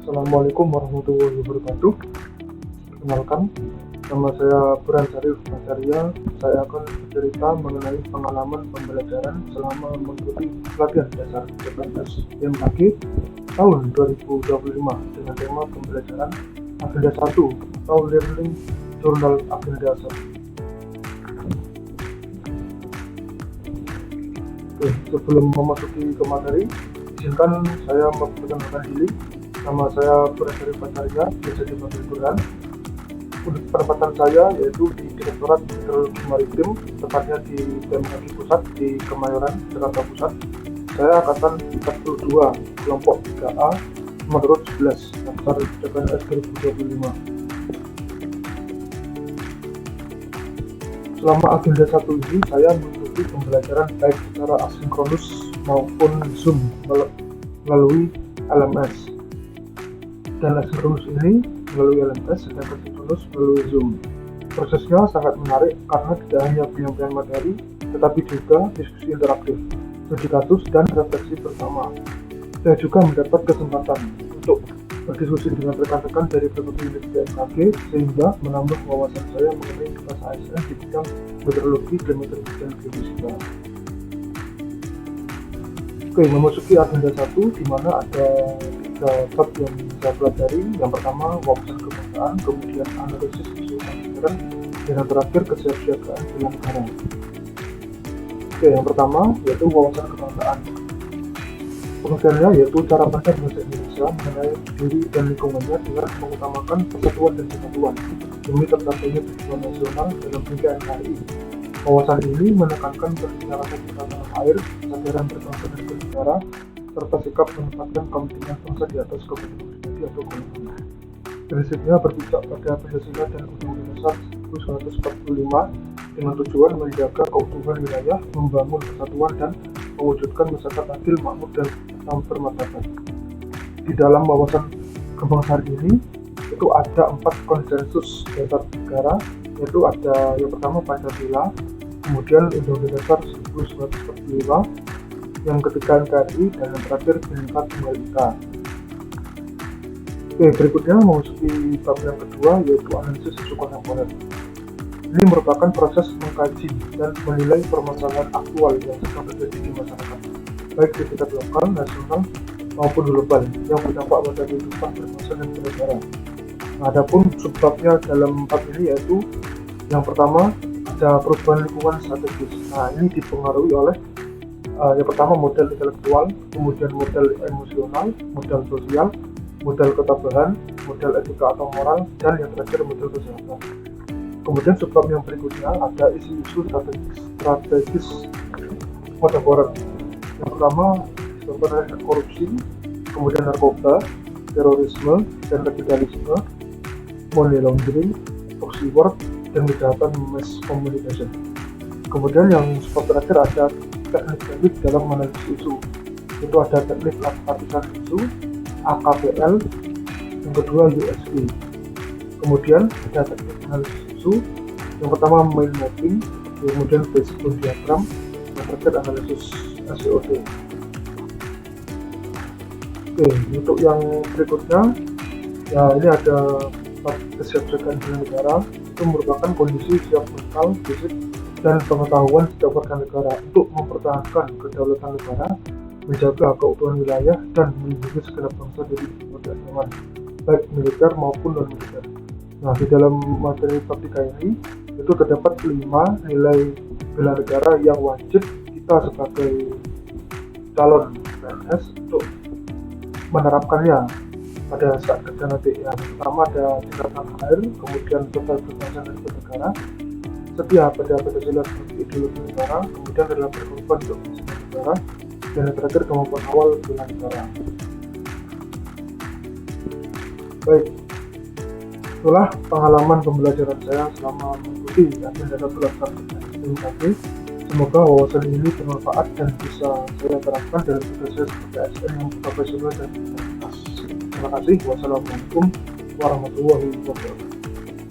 Assalamualaikum warahmatullahi wabarakatuh. Kenalkan, nama saya Burhan Syarif Basaria. Saya akan bercerita mengenai pengalaman pembelajaran selama mengikuti pelatihan dasar CPNS BMKG tahun 2025 dengan tema pembelajaran Agenda 1 atau Learning Journal Agenda 1. Oke, sebelum memasuki ke materi, izinkan saya memperkenalkan diri. Nama saya Burhan Syarif Basaria, biasa dipanggil Burhan. Penempatan saya yaitu di Direktorat Meteorologi Maritim, tepatnya di BMKG Pusat di Kemayoran, Jakarta Pusat. Saya angkatan 42, kelompok 3A, nomor 11, daftar CPNS 2025. Selama agenda 1 ini, saya mengikuti pembelajaran baik secara asinkronus maupun Zoom melalui LMS. Dan asinkronus ini melalui LMS, sedangkan sinkronus melalui Zoom. Prosesnya sangat menarik karena tidak hanya penyampaian materi, tetapi juga diskusi interaktif, studi kasus, dan refleksi bersama. Saya juga mendapat kesempatan untuk berdiskusi dengan rekan-rekan dari berbagai unit BMKG sehingga menambah wawasan saya mengenai tugas ASN di bidang meteorologi, klimatologi, dan geofisika. Oke, memasuki agenda 1 di mana ada 3 bab yang saya pelajari. Yang pertama, wawasan kebangsaan, kemudian analisis isu kenegaraan, dan yang terakhir kesiapsiagaan bela negara. Oke, yang pertama yaitu wawasan kebangsaan. Pengertiannya yaitu cara pandang bahasa Indonesia mengenai diri dan lingkungannya dengan mengutamakan persatuan dan kesatuan demi tercapainya tujuan nasional dalam NKRI. Wawasan ini menekankan persyaratan tanah air, kesadaran berbangsa dan bernegara, serta sikap menempatkan kepentingan bangsa di atas kepentingan pribadi atau golongan. Prinsipnya berpijak pada Pancasila dan Undang-Undang Dasar 1945 dengan tujuan menjaga keutuhan wilayah, membangun persatuan, dan mewujudkan masyarakat adil, makmur, dan bermartabat. Di dalam wawasan kebangsaan ini itu ada 4 konsensus dasar negara, yaitu ada yang pertama Pancasila, kemudian Undang-Undang Dasar 1945, yang ketiga NKRI, dan yang terakhir Bhinneka Tunggal Ika. Oke, berikutnya memasuki bab yang kedua yaitu analisis isu kontemporer. Ini merupakan proses mengkaji dan menilai permasalahan aktual yang sedang terjadi di masyarakat, baik di tingkat lokal, nasional, maupun global yang berdampak pada kehidupan berbangsa dan bernegara. Nah, adapun subbabnya dalam bab ini yaitu yang pertama ada perubahan lingkungan strategis. Nah, ini dipengaruhi oleh yang pertama model intelektual, kemudian model emosional, model sosial, model ketambahan, model etika atau moral, dan yang terakhir model kesehatan. Kemudian subbab yang berikutnya ada isu-isu strategis kontemporer. Yang pertama disebutkan korupsi, kemudian narkoba, terorisme, dan radikalisme, money laundering, proxy war, dan kejahatan mass communication. Kemudian yang subbab terakhir ada teknik-teknik dalam menganalisis isu. Itu ada teknik lapisan isu, AKPL, yang kedua USP. Kemudian ada teknik analisis isu, yang pertama mind mapping, kemudian backbone diagram, yang terakhir analisis SWOT. Oke, untuk yang berikutnya, ya ini ada kesiapsiagaan bela negara. Itu merupakan kondisi siap mental, fisik, dan pengetahuan setiap warga negara untuk mempertahankan kedaulatan negara, menjaga keutuhan wilayah, dan melindungi segenap bangsa dari berbagai ancaman, baik militer maupun non-militer. Nah, di dalam materi bab 3 ini itu terdapat 5 nilai bela negara yang wajib kita sebagai calon PNS untuk menerapkannya pada saat kerja nanti. Yang pertama ada cinta tanah air, kemudian total berbangsa dan bernegara, setia pada Pancasila sebagai ideologi negara, kemudian adalah berkorban untuk negara, dan yang terakhir kemampuan awal bela negara. Baik, itulah pengalaman pembelajaran saya selama mengikuti agenda 1 daftar BMKG. Semoga wawasan ini bermanfaat dan bisa saya terapkan dalam tugas saya sebagai ASN yang profesional dan berkualitas. Terima kasih. Wassalamualaikum warahmatullahi wabarakatuh.